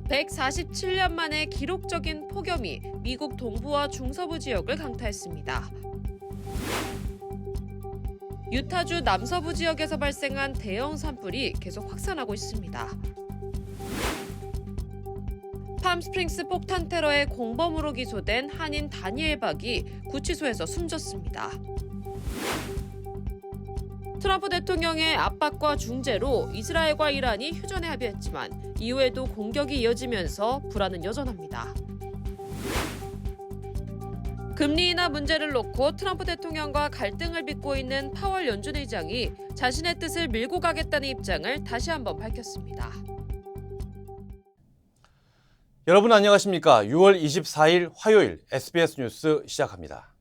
147년 만에 기록적인 폭염이 미국 동부와 중서부 지역을 강타했습니다. 유타주 남서부 지역에서 발생한 대형 산불이 계속 확산하고 있습니다. 팜스프링스 폭탄 테러의 공범으로 기소된 한인 다니엘 박이 구치소에서 숨졌습니다. 트럼프 대통령의 압박과 중재로 이스라엘과 이란이 휴전에 합의했지만 이후에도 공격이 이어지면서 불안은 여전합니다. 금리 인하 문제를 놓고 트럼프 대통령과 갈등을 빚고 있는 파월 연준 의장이 자신의 뜻을 밀고 가겠다는 입장을 다시 한번 밝혔습니다. 여러분 안녕하십니까? 6월 24일 화요일 SBS 뉴스 시작합니다.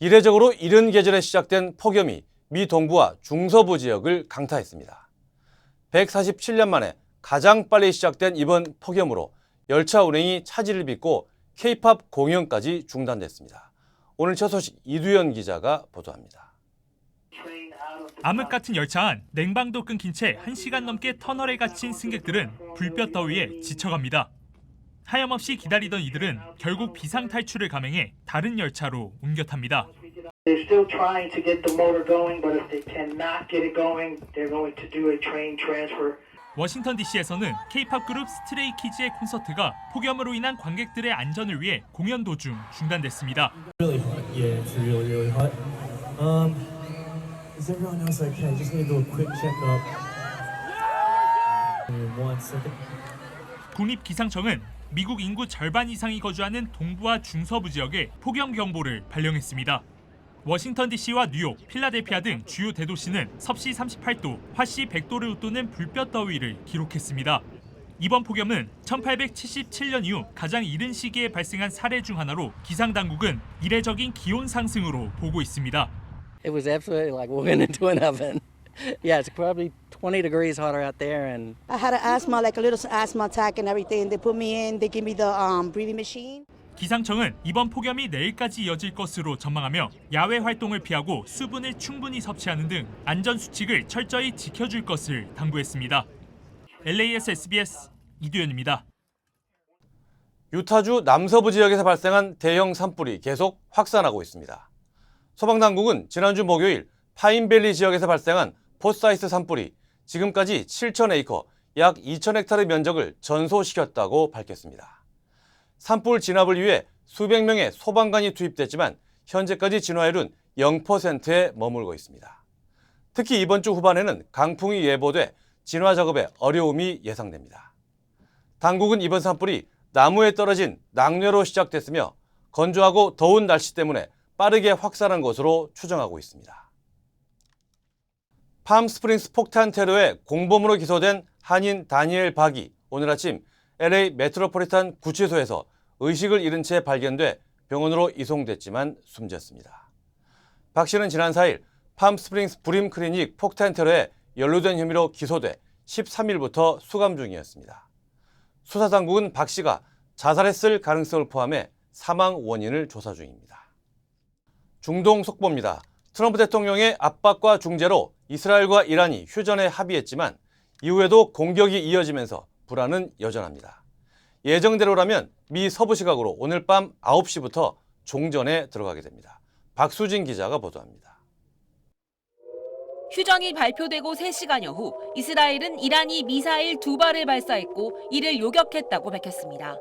이례적으로 이른 계절에 시작된 폭염이 미 동부와 중서부 지역을 강타했습니다. 147년 만에 가장 빨리 시작된 이번 폭염으로 열차 운행이 차질을 빚고 K-팝 공연까지 중단됐습니다. 오늘 첫 소식 이두현 기자가 보도합니다. 암흑 같은 열차 안 냉방도 끊긴 채 1시간 넘게 터널에 갇힌 승객들은 불볕 더위에 지쳐갑니다. 하염없이 기다리던 이들은 결국 비상 탈출을 감행해 다른 열차로 옮겨 탑니다. They're still trying to get the motor going, but if they cannot get it going, they're going to do a train transfer. 워싱턴 DC에서는 K-팝 그룹 스트레이키즈의 콘서트가 폭염으로 인한 관객들의 안전을 위해 공연 도중 중단됐습니다. Really hot. Yeah, it's really hot. Is everyone else okay? Just need to do a quick checkup. 1 second. 국립기상청은 미국 인구 절반 이상이 거주하는 동부와 중서부 지역에 폭염 경보를 발령했습니다. 워싱턴 DC와 뉴욕, 필라델피아 등 주요 대도시는 섭씨 38도, 화씨 100도를 웃도는 불볕 더위를 기록했습니다. 이번 폭염은 1877년 이후 가장 이른 시기에 발생한 사례 중 하나로 기상당국은 이례적인 기온 상승으로 보고 있습니다. It was absolutely like walking into an oven. Yeah, it's probably 20 degrees hotter out there, and I had an asthma, like a little asthma attack and everything. They put me in. They give me the breathing machine. 기상청은 이번 폭염이 내일까지 이어질 것으로 전망하며 야외 활동을 피하고 수분을 충분히 섭취하는 등 안전 수칙을 철저히 지켜줄 것을 당부했습니다. LA에서 SBS 이두현입니다. 유타주 남서부 지역에서 발생한 대형 산불이 계속 확산하고 있습니다. 소방당국은 지난주 목요일 파인밸리 지역에서 발생한 포사이스 산불이 지금까지 7,000에이커, 약 2,000헥타르 면적을 전소시켰다고 밝혔습니다. 산불 진압을 위해 수백 명의 소방관이 투입됐지만 현재까지 진화율은 0%에 머물고 있습니다. 특히 이번 주 후반에는 강풍이 예보돼 진화 작업에 어려움이 예상됩니다. 당국은 이번 산불이 나무에 떨어진 낙뢰로 시작됐으며 건조하고 더운 날씨 때문에 빠르게 확산한 것으로 추정하고 있습니다. 팜스프링스 폭탄 테러의 공범으로 기소된 한인 다니엘 박이 오늘 아침 LA 메트로폴리탄 구치소에서 의식을 잃은 채 발견돼 병원으로 이송됐지만 숨졌습니다. 박 씨는 지난 4일 팜스프링스 브림 클리닉 폭탄 테러에 연루된 혐의로 기소돼 13일부터 수감 중이었습니다. 수사당국은 박 씨가 자살했을 가능성을 포함해 사망 원인을 조사 중입니다. 중동 속보입니다. 트럼프 대통령의 압박과 중재로 이스라엘과 이란이 휴전에 합의했지만 이후에도 공격이 이어지면서 불안은 여전합니다. 예정대로라면 미 서부 시각으로 오늘 밤 9시부터 종전에 들어가게 됩니다. 박수진 기자가 보도합니다. 휴전이 발표되고 3시간여 후 이스라엘은 이란이 미사일 2발을 발사했고 이를 요격했다고 밝혔습니다.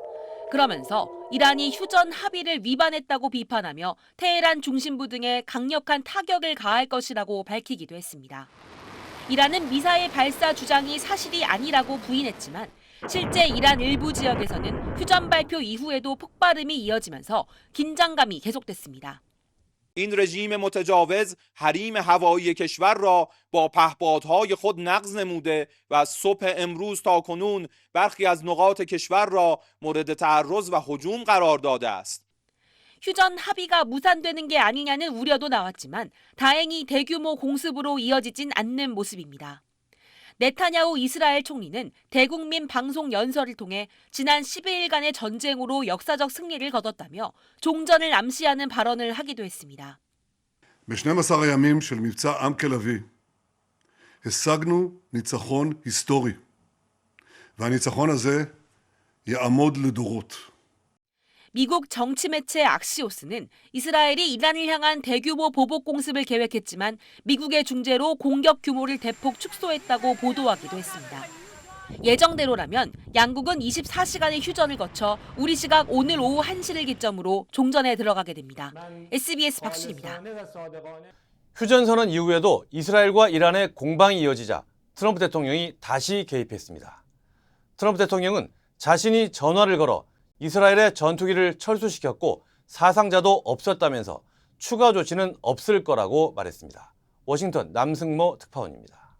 그러면서 이란이 휴전 합의를 위반했다고 비판하며 테헤란 중심부 등에 강력한 타격을 가할 것이라고 밝히기도 했습니다. 이란은 미사일 발사 주장이 사실이 아니라고 부인했지만 실제 이란 일부 지역에서는 휴전 발표 이후에도 폭발음이 이어지면서 긴장감이 계속됐습니다. این رژیم متجاوز حریم هوایی کشور را با پهپادهای خود نقض نموده و از صبح امروز تا کنون برخی از نقاط کشور را مورد تعرض و هجوم قرار داده است. 휴전 합의가 무산되는 게 아니냐는 우려도 나왔지만 다행히 대규모 공습으로 이어지진 않는 모습입니다. 네타냐후 이스라엘 총리는 대국민 방송 연설을 통해 지난 12일간의 전쟁으로 역사적 승리를 거뒀다며 종전을 암시하는 발언을 하기도 했습니다. ב-12 הימים של מבצע עם כלבי השגנו ניצחון היסטורי. והניצחון הזה יעמוד לדורות. 미국 정치 매체 악시오스는 이스라엘이 이란을 향한 대규모 보복 공습을 계획했지만 미국의 중재로 공격 규모를 대폭 축소했다고 보도하기도 했습니다. 예정대로라면 양국은 24시간의 휴전을 거쳐 우리 시각 오늘 오후 1시를 기점으로 종전에 들어가게 됩니다. SBS 박순입니다. 휴전선언 이후에도 이스라엘과 이란의 공방이 이어지자 트럼프 대통령이 다시 개입했습니다. 트럼프 대통령은 자신이 전화를 걸어 이스라엘의 전투기를 철수시켰고 사상자도 없었다면서 추가 조치는 없을 거라고 말했습니다. 워싱턴 남승모 특파원입니다.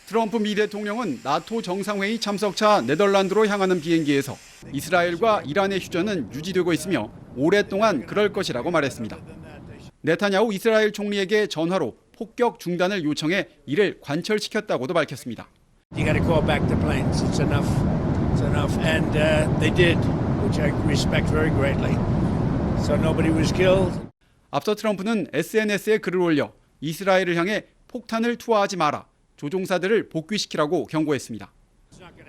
트럼프 미 대통령은 나토 정상회의 참석차 네덜란드로 향하는 비행기에서 이스라엘과 이란의 휴전은 유지되고 있으며 오랫동안 그럴 것이라고 말했습니다. 네타냐후 이스라엘 총리에게 전화로 폭격 중단을 요청해 이를 관철시켰다고도 밝혔습니다. You got to call back the planes. It's enough. It's enough. And they did, which I respect very greatly. So nobody was killed. 앞서 트럼프는 SNS에 글을 올려 이스라엘을 향해 폭탄을 투하하지 마라. 조종사들을 복귀시키라고 경고했습니다.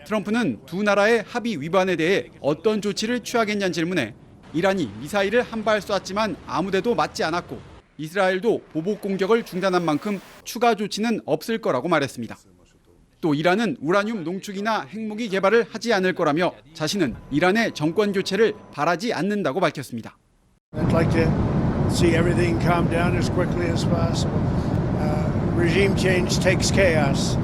트럼프는 두 나라의 합의 위반에 대해 어떤 조치를 취하겠냐는 질문에 이란이 미사일을 한 발 쐈지만 아무데도 맞지 않았고 이스라엘도 보복 공격을 중단한 만큼 추가 조치는 없을 거라고 말했습니다. 또 이란은 우라늄 농축이나 핵무기 개발을 하지 않을 거라며 자신은 이란의 정권 교체를 바라지 않는다고 밝혔습니다. I'd like to see everything calm down as quickly as possible. Regime change takes chaos,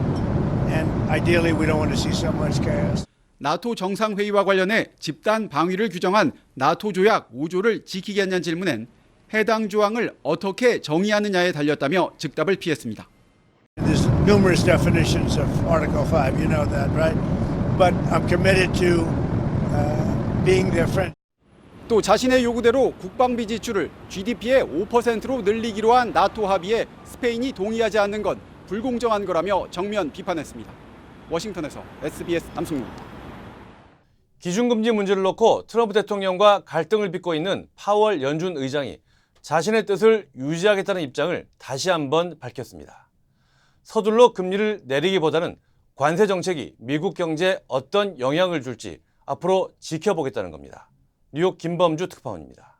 and ideally we don't want to see so much chaos. 나토 정상회의와 관련해 집단 방위를 규정한 나토 조약 5조를 지키겠냐는 질문엔 해당 조항을 어떻게 정의하느냐에 달렸다며 즉답을 피했습니다. There's numerous definitions of Article 5, you know that, right? But I'm committed to being their friend. 또 자신의 요구대로 국방비 지출을 GDP의 5%로 늘리기로 한 나토 합의에 스페인이 동의하지 않는 건 불공정한 거라며 정면 비판했습니다. 워싱턴에서 SBS 남승우입니다. 기준금지 문제를 놓고 트럼프 대통령과 갈등을 빚고 있는 파월 연준 의장이 자신의 뜻을 유지하겠다는 입장을 다시 한번 밝혔습니다. 서둘러 금리를 내리기보다는 관세 정책이 미국 경제에 어떤 영향을 줄지 앞으로 지켜보겠다는 겁니다. 뉴욕 김범주 특파원입니다.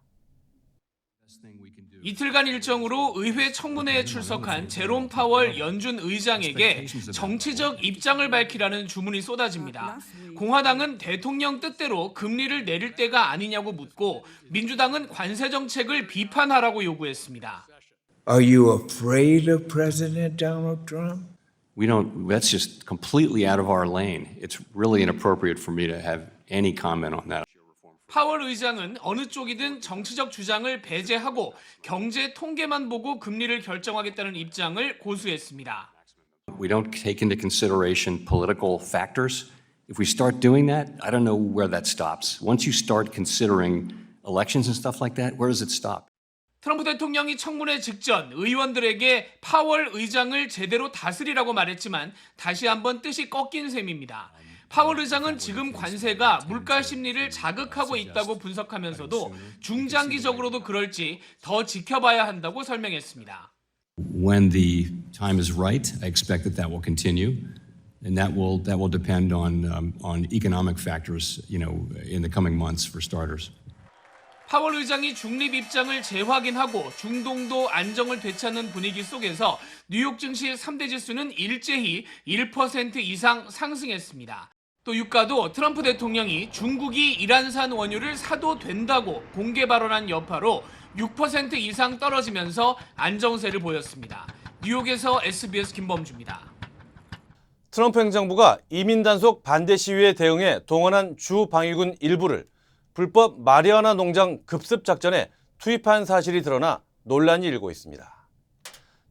이틀간 일정으로 의회 청문회에 출석한 제롬 파월 연준 의장에게 정치적 입장을 밝히라는 주문이 쏟아집니다. 공화당은 대통령 뜻대로 금리를 내릴 때가 아니냐고 묻고 민주당은 관세 정책을 비판하라고 요구했습니다. Are you afraid of President Donald Trump? We don't, that's just completely out of our lane. It's really inappropriate for me to have any comment on that. 파월 의장은 어느 쪽이든 정치적 주장을 배제하고 경제 통계만 보고 금리를 결정하겠다는 입장을 고수했습니다. We don't take into consideration political factors. If we start doing that, I don't know where that stops. Once you start considering elections and stuff like that, where does it stop? 트럼프 대통령이 청문회 직전 의원들에게 파월 의장을 제대로 다스리라고 말했지만 다시 한번 뜻이 꺾인 셈입니다. 파월 의장은 지금 관세가 물가 심리를 자극하고 있다고 분석하면서도 중장기적으로도 그럴지 더 지켜봐야 한다고 설명했습니다. When the time is right, I expect that will continue, and that will depend on economic factors, in the coming months for starters. 파월 의장이 중립 입장을 재확인하고 중동도 안정을 되찾는 분위기 속에서 뉴욕 증시 3대 지수는 일제히 1% 이상 상승했습니다. 또 유가도 트럼프 대통령이 중국이 이란산 원유를 사도 된다고 공개 발언한 여파로 6% 이상 떨어지면서 안정세를 보였습니다. 뉴욕에서 SBS 김범주입니다. 트럼프 행정부가 이민 단속 반대 시위에 대응해 동원한 주 방위군 일부를 불법 마리화나 농장 급습 작전에 투입한 사실이 드러나 논란이 일고 있습니다.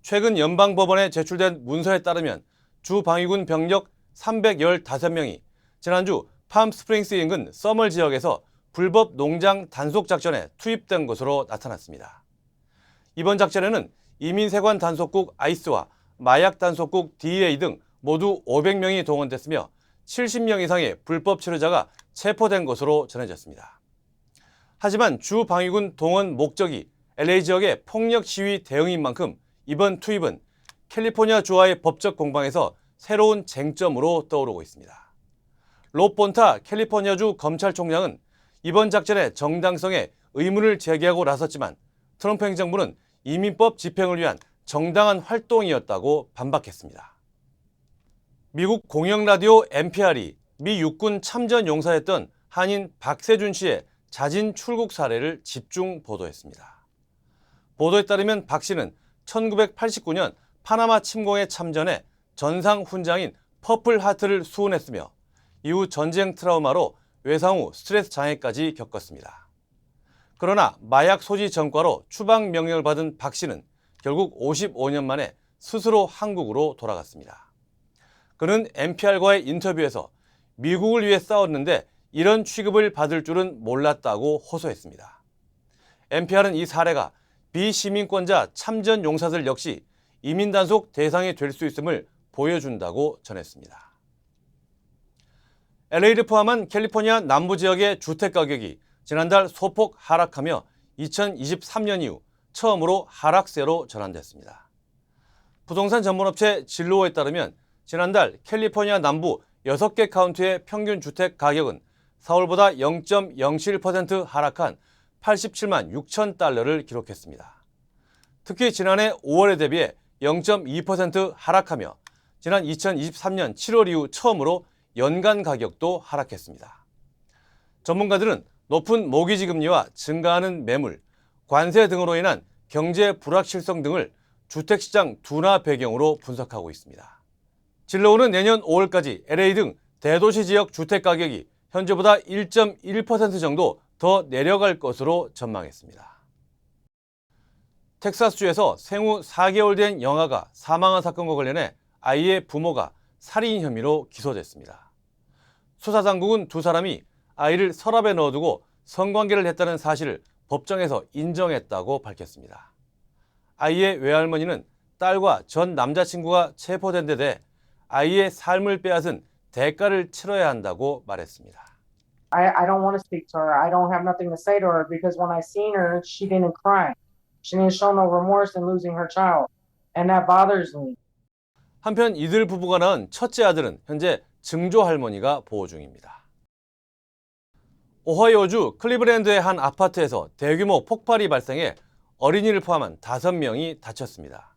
최근 연방법원에 제출된 문서에 따르면 주 방위군 병력 315명이 지난주 팜스프링스 인근 서멀 지역에서 불법 농장 단속 작전에 투입된 것으로 나타났습니다. 이번 작전에는 이민세관 단속국 아이스와 마약 단속국 DEA 등 모두 500명이 동원됐으며 70명 이상의 불법 체류자가 체포된 것으로 전해졌습니다. 하지만 주 방위군 동원 목적이 LA 지역의 폭력 시위 대응인 만큼 이번 투입은 캘리포니아 주와의 법적 공방에서 새로운 쟁점으로 떠오르고 있습니다. 롭 본타 캘리포니아주 검찰총장은 이번 작전의 정당성에 의문을 제기하고 나섰지만 트럼프 행정부는 이민법 집행을 위한 정당한 활동이었다고 반박했습니다. 미국 공영라디오 NPR이 미 육군 참전 용사였던 한인 박세준 씨의 자진 출국 사례를 집중 보도했습니다. 보도에 따르면 박 씨는 1989년 파나마 침공에 참전해 전상 훈장인 퍼플 하트를 수혼했으며 이후 전쟁 트라우마로 외상 후 스트레스 장애까지 겪었습니다. 그러나 마약 소지 전과로 추방 명령을 받은 박 씨는 결국 55년 만에 스스로 한국으로 돌아갔습니다. 그는 NPR과의 인터뷰에서 미국을 위해 싸웠는데 이런 취급을 받을 줄은 몰랐다고 호소했습니다. NPR은 이 사례가 비시민권자 참전 용사들 역시 이민 단속 대상이 될 수 있음을 보여준다고 전했습니다. LA를 포함한 캘리포니아 남부 지역의 주택 가격이 지난달 소폭 하락하며 2023년 이후 처음으로 하락세로 전환됐습니다. 부동산 전문업체 진로에 따르면 지난달 캘리포니아 남부 6개 카운티의 평균 주택 가격은 서울보다 0.07% 하락한 87만 6천 달러를 기록했습니다. 특히 지난해 5월에 대비해 0.2% 하락하며 지난 2023년 7월 이후 처음으로 연간 가격도 하락했습니다. 전문가들은 높은 모기지금리와 증가하는 매물, 관세 등으로 인한 경제 불확실성 등을 주택시장 둔화 배경으로 분석하고 있습니다. 진로우는 내년 5월까지 LA 등 대도시 지역 주택 가격이 현재보다 1.1% 정도 더 내려갈 것으로 전망했습니다. 텍사스주에서 생후 4개월 된 영아가 사망한 사건과 관련해 아이의 부모가 살인 혐의로 기소됐습니다. 수사당국은 두 사람이 아이를 서랍에 넣어두고 성관계를 했다는 사실을 법정에서 인정했다고 밝혔습니다. 아이의 외할머니는 딸과 전 남자친구가 체포된 데 대해 아이의 삶을 빼앗은 대가를 치러야 한다고 말했습니다. I don't want to speak to her. I don't have nothing to say to her because when I seen her, she didn't cry. She didn't show no remorse in losing her child. And that bothers me. 한편 이들 부부가 낳은 첫째 아들은 현재 증조 할머니가 보호 중입니다. 오하이오주 클리브랜드의 한 아파트에서 대규모 폭발이 발생해 어린이를 포함한 5명이 다쳤습니다.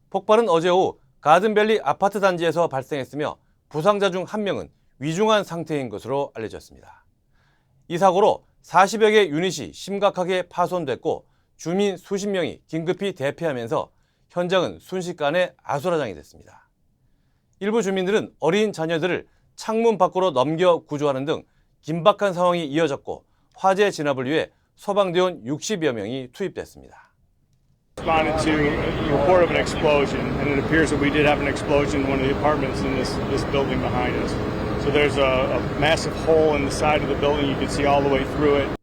폭발은 어제 오후 가든밸리 아파트 단지에서 발생했으며 부상자 중 1명은 위중한 상태인 것으로 알려졌습니다. 이 사고로 40여 개 유닛이 심각하게 파손됐고 주민 수십 명이 긴급히 대피하면서 현장은 순식간에 아수라장이 됐습니다. 일부 주민들은 어린 자녀들을 창문 밖으로 넘겨 구조하는 등 긴박한 상황이 이어졌고 화재 진압을 위해 소방대원 60여 명이 투입됐습니다. Responded to a report of an explosion, and it appears that we did have an explosion in one of the apartments in this building behind us. So there's a massive hole in the side of the building. You can see all the way through it.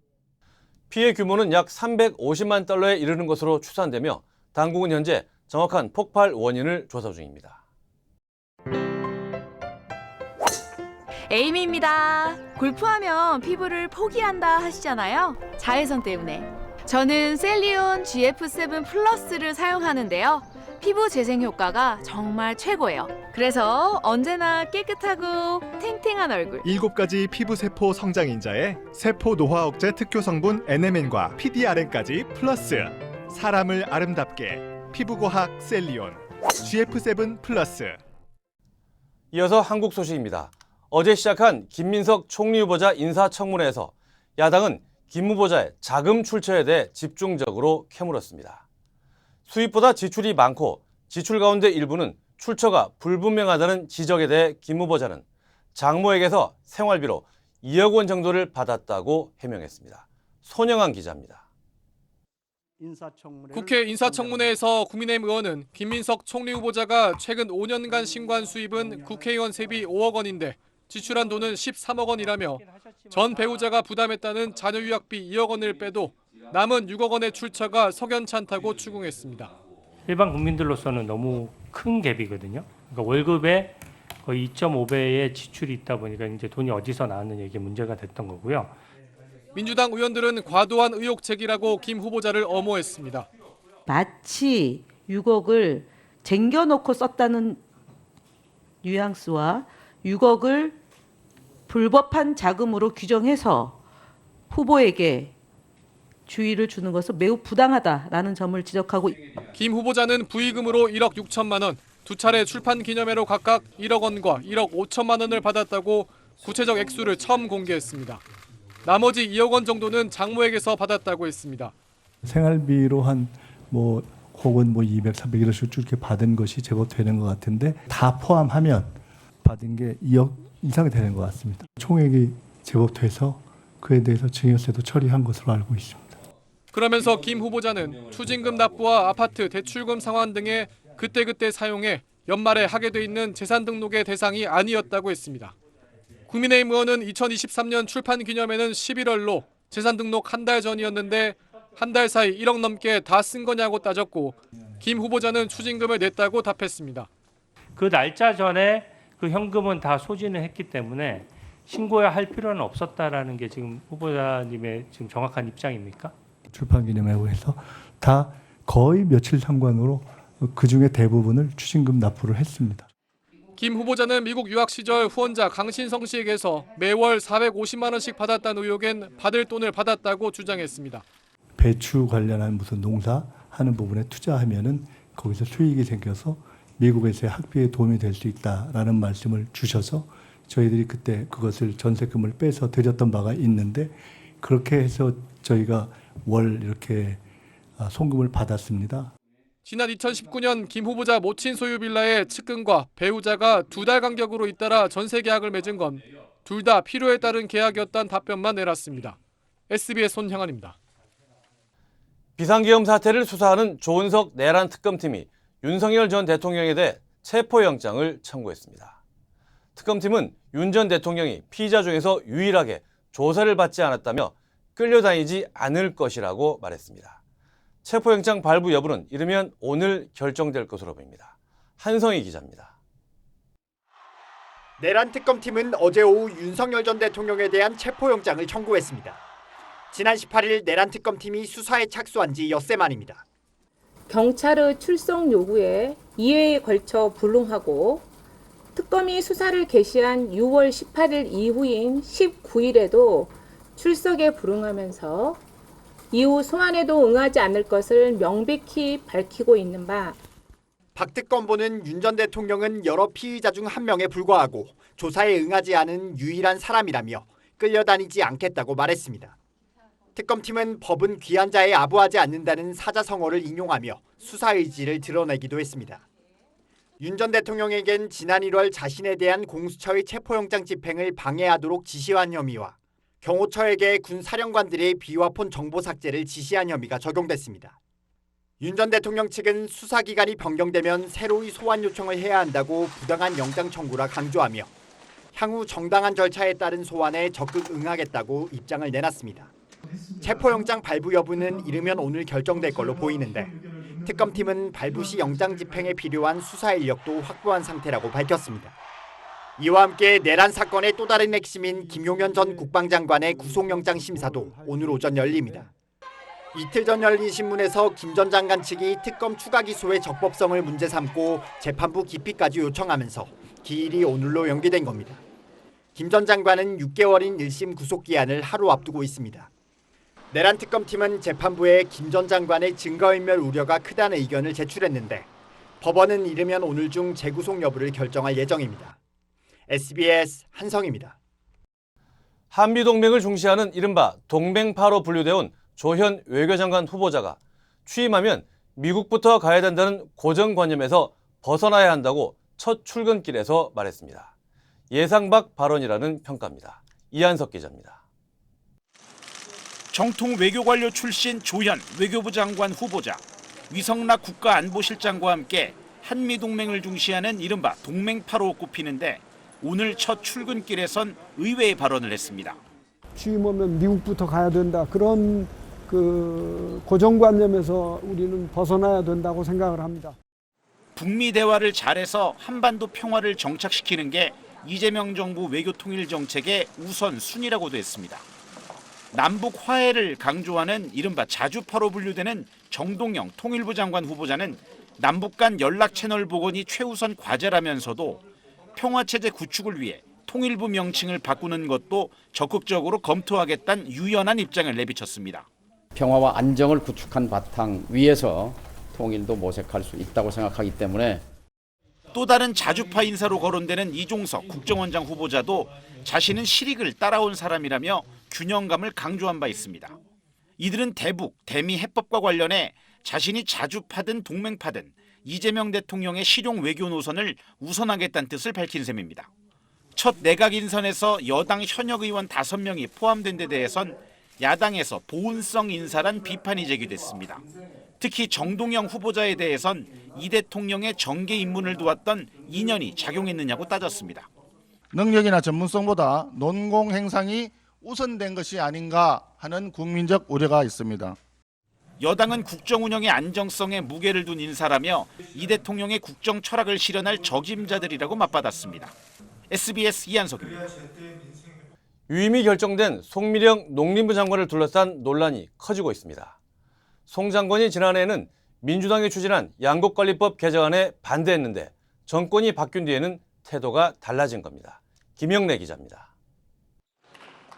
피해 규모는 약 350만 달러에 이르는 것으로 추산되며 당국은 현재 정확한 폭발 원인을 조사 중입니다. 에이미입니다. 골프하면 피부를 포기한다 하시잖아요. 자외선 때문에. 저는 셀리온 GF7 플러스를 사용하는데요. 피부 재생 효과가 정말 최고예요. 그래서 언제나 깨끗하고 탱탱한 얼굴. 7가지 피부세포 성장인자에 세포 노화 억제 특효 성분 NMN과 PDRN까지 플러스. 사람을 아름답게 피부과학 셀리온 GF7 플러스. 이어서 한국 소식입니다. 어제 시작한 김민석 총리 후보자 인사청문회에서 야당은 김 후보자의 자금 출처에 대해 집중적으로 캐물었습니다. 수입보다 지출이 많고 지출 가운데 일부는 출처가 불분명하다는 지적에 대해 김 후보자는 장모에게서 생활비로 2억 원 정도를 받았다고 해명했습니다. 손영한 기자입니다. 국회 인사청문회에서 국민의힘 의원은 김민석 총리 후보자가 최근 5년간 신고한 수입은 국회의원 세비 5억 원인데 지출한 돈은 13억 원이라며 전 배우자가 부담했다는 자녀 유학비 2억 원을 빼도 남은 6억 원의 출처가 석연치 않다고 추궁했습니다. 일반 국민들로서는 너무 큰 갭이거든요. 그러니까 월급의 거의 2.5배의 지출이 있다 보니까 이제 돈이 어디서 나왔느냐 이게 문제가 됐던 거고요. 민주당 의원들은 과도한 의혹 제기라고 김 후보자를 엄호했습니다. 마치 6억을 쟁겨놓고 썼다는 뉘앙스와 6억을 불법한 자금으로 규정해서 후보에게 주의를 주는 것은 매우 부당하다라는 점을 지적하고 김 후보자는 부의금으로 1억 6천만 원, 두 차례 출판 기념회로 각각 1억 원과 1억 5천만 원을 받았다고 구체적 액수를 처음 공개했습니다. 나머지 2억 원 정도는 장모에게서 받았다고 했습니다. 생활비로 한 혹은 200, 300 이런 식으로 이렇게 받은 것이 제법 되는 것 같은데 다 포함하면 받은 게 2억 이상이 되는 것 같습니다. 총액이 제법 돼서 그에 대해서 증여세도 처리한 것으로 알고 있습니다. 그러면서 김 후보자는 추징금 납부와 아파트 대출금 상환 등에 그때그때 사용해 연말에 하게 돼 있는 재산 등록의 대상이 아니었다고 했습니다. 국민의힘 의원은 2023년 출판 기념회는 11월로 재산 등록 한 달 전이었는데 한 달 사이 1억 넘게 다 쓴 거냐고 따졌고 김 후보자는 추징금을 냈다고 답했습니다. 그 날짜 전에 그 현금은 다 소진을 했기 때문에 신고해야 할 필요는 없었다라는 게 지금 후보자님의 지금 정확한 입장입니까? 출판기념회에서 다 거의 며칠 상관으로 그중에 대부분을 추징금 납부를 했습니다. 김 후보자는 미국 유학 시절 후원자 강신성 씨에게서 매월 450만 원씩 받았다는 의혹엔 받을 돈을 받았다고 주장했습니다. 배추 관련한 무슨 농사 하는 부분에 투자하면은 거기서 수익이 생겨서 미국에서의 학비에 도움이 될 수 있다라는 말씀을 주셔서 저희들이 그때 그것을 전세금을 빼서 드렸던 바가 있는데 그렇게 해서 저희가 월 이렇게 송금을 받았습니다. 지난 2019년 김 후보자 모친 소유 빌라의 측근과 배우자가 2달 간격으로 잇따라 전세 계약을 맺은 건 둘 다 필요에 따른 계약이었다는 답변만 내놨습니다. SBS 손형환입니다. 비상계엄 사태를 수사하는 조은석 내란 특검팀이 윤석열 전 대통령에 대해 체포영장을 청구했습니다. 특검팀은 윤 전 대통령이 피의자 중에서 유일하게 조사를 받지 않았다며 끌려다니지 않을 것이라고 말했습니다. 체포영장 발부 여부는 이르면 오늘 결정될 것으로 보입니다. 한성희 기자입니다. 내란 특검팀은 어제 오후 윤석열 전 대통령에 대한 체포영장을 청구했습니다. 지난 18일 내란 특검팀이 수사에 착수한 지 엿새 만입니다. 경찰의 출석 요구에 2회에 걸쳐 불응하고 특검이 수사를 개시한 6월 18일 이후인 19일에도 출석에 불응하면서 이후 소환에도 응하지 않을 것을 명백히 밝히고 있는 바. 박 특검보는 윤 전 대통령은 여러 피의자 중 한 명에 불과하고 조사에 응하지 않은 유일한 사람이라며 끌려다니지 않겠다고 말했습니다. 특검팀은 법은 귀한 자에 아부하지 않는다는 사자성어를 인용하며 수사 의지를 드러내기도 했습니다. 윤 전 대통령에겐 지난 1월 자신에 대한 공수처의 체포영장 집행을 방해하도록 지시한 혐의와 경호처에게 군 사령관들의 비화폰 정보 삭제를 지시한 혐의가 적용됐습니다. 윤 전 대통령 측은 수사기간이 변경되면 새로이 소환 요청을 해야 한다고 부당한 영장 청구라 강조하며 향후 정당한 절차에 따른 소환에 적극 응하겠다고 입장을 내놨습니다. 체포영장 발부 여부는 이르면 오늘 결정될 걸로 보이는데 특검팀은 발부 시 영장 집행에 필요한 수사 인력도 확보한 상태라고 밝혔습니다. 이와 함께 내란 사건의 또 다른 핵심인 김용현 전 국방장관의 구속영장 심사도 오늘 오전 열립니다. 이틀 전 열린 신문에서 김 전 장관 측이 특검 추가 기소의 적법성을 문제 삼고 재판부 기피까지 요청하면서 기일이 오늘로 연기된 겁니다. 김 전 장관은 6개월인 1심 구속기한을 하루 앞두고 있습니다. 내란 특검팀은 재판부에 김 전 장관의 증거인멸 우려가 크다는 의견을 제출했는데 법원은 이르면 오늘 중 재구속 여부를 결정할 예정입니다. SBS 한성입니다. 한미동맹을 중시하는 이른바 동맹파로 분류되어 온 조현 외교장관 후보자가 취임하면 미국부터 가야 된다는 고정관념에서 벗어나야 한다고 첫 출근길에서 말했습니다. 예상 밖 발언이라는 평가입니다. 이한석 기자입니다. 정통 외교관료 출신 조현 외교부 장관 후보자, 위성락 국가안보실장과 함께 한미동맹을 중시하는 이른바 동맹파로 꼽히는데 오늘 첫 출근길에선 의외의 발언을 했습니다. 취임하면 미국부터 가야 된다. 그런 고정관념에서 우리는 벗어나야 된다고 생각을 합니다. 북미 대화를 잘해서 한반도 평화를 정착시키는 게 이재명 정부 외교통일 정책의 우선순위라고도 했습니다. 남북 화해를 강조하는 이른바 자주파로 분류되는 정동영 통일부 장관 후보자는 남북 간 연락 채널 복원이 최우선 과제라면서도 평화체제 구축을 위해 통일부 명칭을 바꾸는 것도 적극적으로 검토하겠다는 유연한 입장을 내비쳤습니다. 평화와 안정을 구축한 바탕 위에서 통일도 모색할 수 있다고 생각하기 때문에 또 다른 자주파 인사로 거론되는 이종석 국정원장 후보자도 자신은 실익을 따라온 사람이라며 균형감을 강조한 바 있습니다. 이들은 대북, 대미 해법과 관련해 자신이 자주파든 동맹파든 이재명 대통령의 실용 외교 노선을 우선하겠다는 뜻을 밝힌 셈입니다. 첫 내각 인선에서 여당 현역 의원 5명이 포함된 데 대해선 야당에서 보온성 인사란 비판이 제기됐습니다. 특히 정동영 후보자에 대해선 이 대통령의 정계 입문을 도왔던 인연이 작용했느냐고 따졌습니다. 능력이나 전문성보다 논공 행상이 우선된 것이 아닌가 하는 국민적 우려가 있습니다. 여당은 국정 운영의 안정성에 무게를 둔 인사라며 이 대통령의 국정 철학을 실현할 적임자들이라고 맞받았습니다. SBS 이한석입니다. 유임이 결정된 송미령 농림부 장관을 둘러싼 논란이 커지고 있습니다. 송 장관이 지난해에는 민주당이 추진한 양곡관리법 개정안에 반대했는데 정권이 바뀐 뒤에는 태도가 달라진 겁니다. 김영래 기자입니다.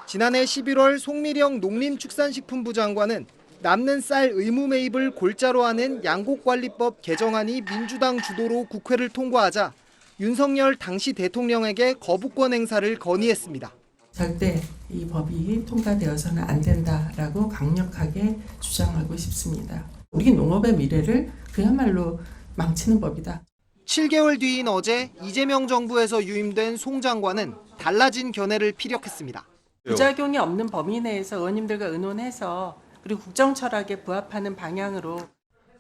지난해 11월 송미령 농림축산식품부 장관은 남는 쌀 의무 매입을 골자로 하는 양곡관리법 개정안이 민주당 주도로 국회를 통과하자 윤석열 당시 대통령에게 거부권 행사를 건의했습니다. 절대 이 법이 통과되어서는 안 된다라고 강력하게 주장하고 싶습니다. 우리 농업의 미래를 그야말로 망치는 법이다. 7개월 뒤인 어제 이재명 정부에서 유임된 송 장관은 달라진 견해를 피력했습니다. 부작용이 없는 범위 내에서 의원님들과 의논해서 그리고 국정 철학에 부합하는 방향으로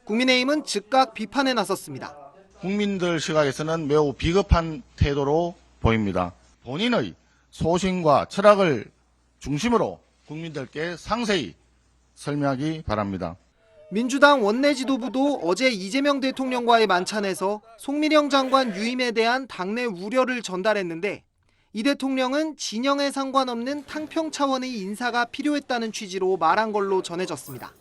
국민의힘은 즉각 비판에 나섰습니다. 국민들 시각에서는 매우 비겁한 태도로 보입니다. 본인의 소신과 철학을 중심으로 국민들께 상세히 설명하기 바랍니다. 민주당 원내 지도부도 어제 이재명 대통령과의 만찬에서 송미령 장관 유임에 대한 당내 우려를 전달했는데 이 대통령은 진영에 상관없는 탕평 차원의 인사가 필요했다는 취지로 말한 걸로 전해졌습니다.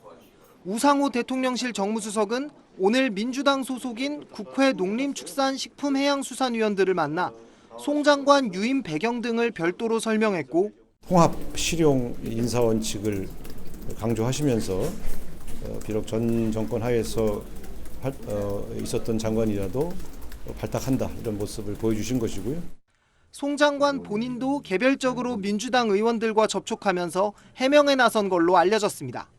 우상호 대통령실 정무수석은 오늘 민주당 소속인 국회 농림축산식품해양수산위원들을 만나 송 장관 유임 배경 등을 별도로 설명했고 통합 실용 인사 원칙을 강조하시면서 비록 전 정권 하에서 있었던 장관이라도 발탁한다 이런 모습을 보여주신 것이고요. 송 장관 본인도 개별적으로 민주당 의원들과 접촉하면서 해명에 나선 걸로 알려졌습니다.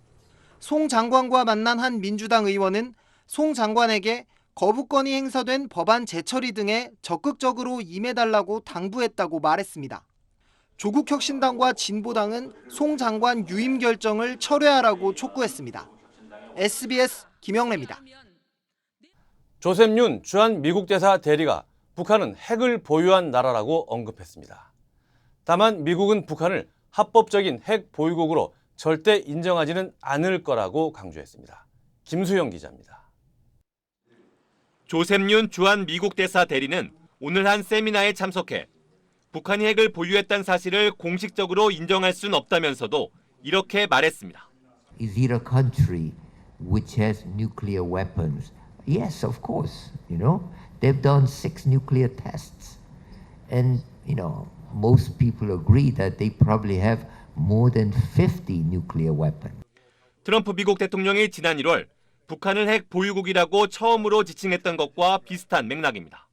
송 장관과 만난 한 민주당 의원은 송 장관에게 거부권이 행사된 법안 재처리 등에 적극적으로 임해달라고 당부했다고 말했습니다. 조국혁신당과 진보당은 송 장관 유임 결정을 철회하라고 촉구했습니다. SBS 김영래입니다. 조셉 윤 주한 미국 대사 대리가 북한은 핵을 보유한 나라라고 언급했습니다. 다만 미국은 북한을 합법적인 핵 보유국으로 절대 인정하지는 않을 거라고 강조했습니다. 김수영 기자입니다. 조셉 윤 주한 미국 대사 대리는 오늘 한 세미나에 참석해 북한이 핵을 보유했다는 사실을 공식적으로 인정할 수는 없다면서도 이렇게 말했습니다. Is it a country which has nuclear weapons? Yes, of course. They've done 6 nuclear tests. And, most people agree that they probably have more than 50 nuclear weapons. 트럼프 미국 대통령이 지난 1월 북한을 핵 보유국이라고 처음으로 지칭했던 것과 비슷한 맥락입니다.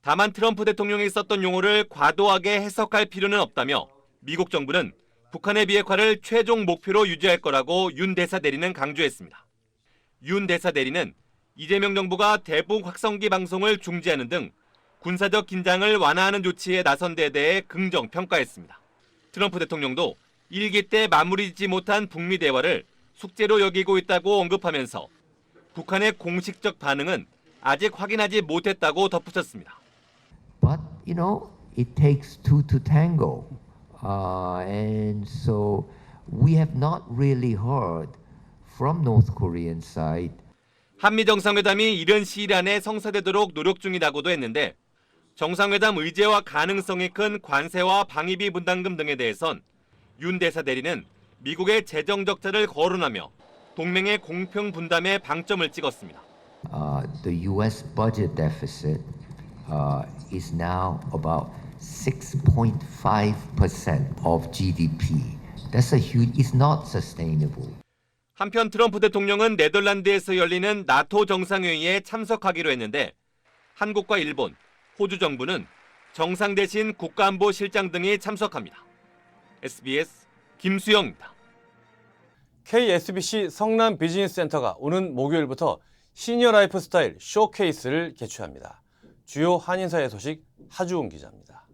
다만 트럼프 대통령이 썼던 용어를 과도하게 해석할 필요는 없다며 미국 정부는 북한의 비핵화를 최종 목표로 유지할 거라고 윤 대사 대리는 강조했습니다. 윤 대사 대리는 이재명 정부가 대북 확성기 방송을 중지하는 등 군사적 긴장을 완화하는 조치에 나선 데 대해 긍정 평가했습니다. 트럼프 대통령도 1기 때 마무리짓지 못한 북미 대화를 숙제로 여기고 있다고 언급하면서 북한의 공식적 반응은 아직 확인하지 못했다고 덧붙였습니다. But, it takes two to tango. And so we have not really heard from North Korean side. 한미 정상회담이 이른 시일 안에 성사되도록 노력 중이라고도 했는데 정상회담 의제와 가능성이 큰 관세와 방위비 분담금 등에 대해선 윤 대사 대리는 미국의 재정 적자를 거론하며 동맹의 공평 분담에 방점을 찍었습니다. The U.S. budget deficit is now about 6.5% of GDP. That's a huge, it's not sustainable. 한편 트럼프 대통령은 네덜란드에서 열리는 나토 정상회의에 참석하기로 했는데 한국과 일본, 호주 정부는 정상 대신 국가안보실장 등이 참석합니다. SBS 김수영입니다. KSBC 성남 비즈니스센터가 오는 목요일부터 시니어 라이프스타일 쇼케이스를 개최합니다. 주요 한인사회 소식 하주은 기자입니다.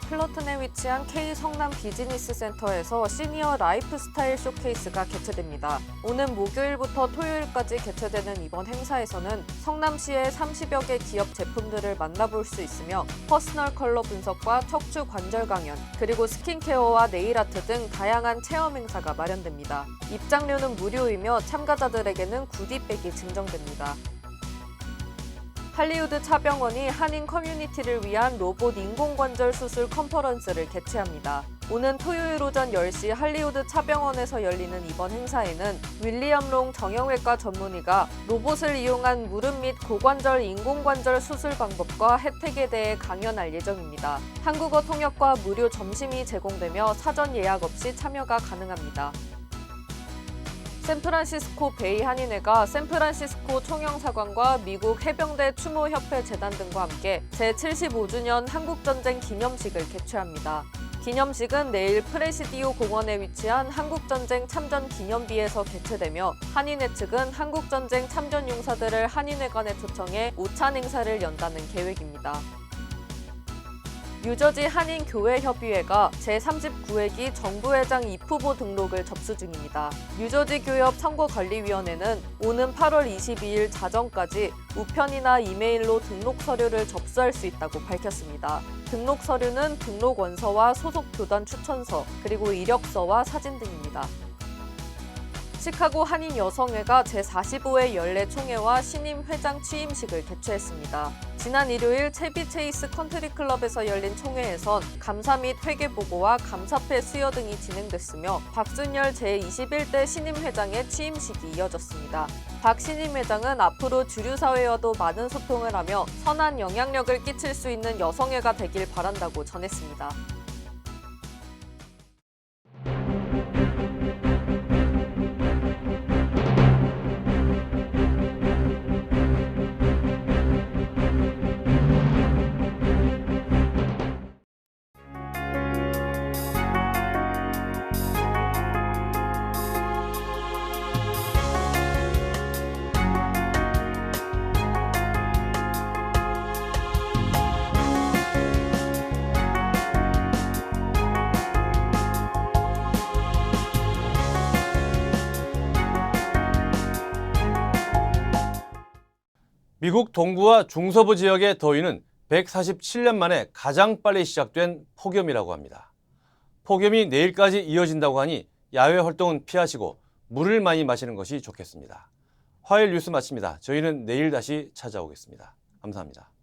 플러튼에 위치한 K 성남 비즈니스 센터에서 시니어 라이프스타일 쇼케이스가 개최됩니다. 오는 목요일부터 토요일까지 개최되는 이번 행사에서는 성남시의 30여 개 기업 제품들을 만나볼 수 있으며 퍼스널 컬러 분석과 척추 관절 강연, 그리고 스킨케어와 네일아트 등 다양한 체험 행사가 마련됩니다. 입장료는 무료이며 참가자들에게는 구디백이 증정됩니다. 할리우드 차병원이 한인 커뮤니티를 위한 로봇 인공관절 수술 컨퍼런스를 개최합니다. 오는 토요일 오전 10시 할리우드 차병원에서 열리는 이번 행사에는 윌리엄 롱 정형외과 전문의가 로봇을 이용한 무릎 및 고관절 인공관절 수술 방법과 혜택에 대해 강연할 예정입니다. 한국어 통역과 무료 점심이 제공되며 사전 예약 없이 참여가 가능합니다. 샌프란시스코 베이 한인회가 샌프란시스코 총영사관과 미국 해병대 추모협회 재단 등과 함께 제75주년 한국전쟁 기념식을 개최합니다. 기념식은 내일 프레시디오 공원에 위치한 한국전쟁 참전 기념비에서 개최되며 한인회 측은 한국전쟁 참전 용사들을 한인회관에 초청해 오찬 행사를 연다는 계획입니다. 뉴저지 한인교회협의회가 제39회기 정부회장 입후보 등록을 접수 중입니다. 뉴저지 교협 선거관리위원회는 오는 8월 22일 자정까지 우편이나 이메일로 등록 서류를 접수할 수 있다고 밝혔습니다. 등록 서류는 등록 원서와 소속 교단 추천서, 그리고 이력서와 사진 등입니다. 시카고 한인여성회가 제45회 연례 총회와 신임 회장 취임식을 개최했습니다. 지난 일요일 채비 체이스 컨트리클럽에서 열린 총회에선 감사 및 회계 보고와 감사패 수여 등이 진행됐으며 박준열 제21대 신임 회장의 취임식이 이어졌습니다. 박 신임 회장은 앞으로 주류 사회와도 많은 소통을 하며 선한 영향력을 끼칠 수 있는 여성회가 되길 바란다고 전했습니다. 미국 동부와 중서부 지역의 더위는 147년 만에 가장 빨리 시작된 폭염이라고 합니다. 폭염이 내일까지 이어진다고 하니 야외 활동은 피하시고 물을 많이 마시는 것이 좋겠습니다. 화요일 뉴스 마칩니다. 저희는 내일 다시 찾아오겠습니다. 감사합니다.